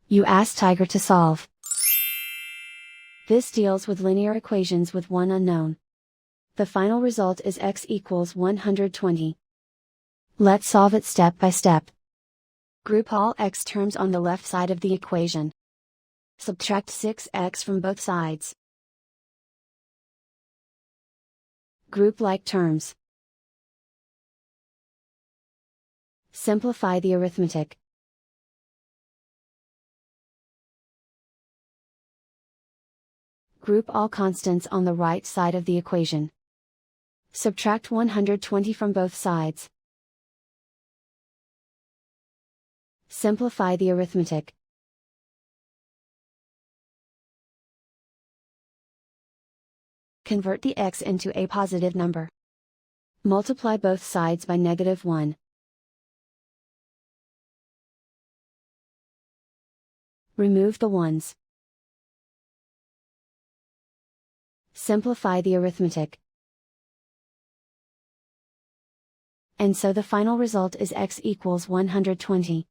You ask Tiger to solve. This deals with linear equations with one unknown. The final result is x equals 120. Let's solve it step by step. Group all x terms on the left side of the equation. Subtract 6x from both sides. Group like terms. Simplify the arithmetic. Group all constants on the right side of the equation. Subtract 120 from both sides. Simplify the arithmetic. Convert the x into a positive number. Multiply both sides by -1. Remove the ones. Simplify the arithmetic. And so the final result is x equals 120.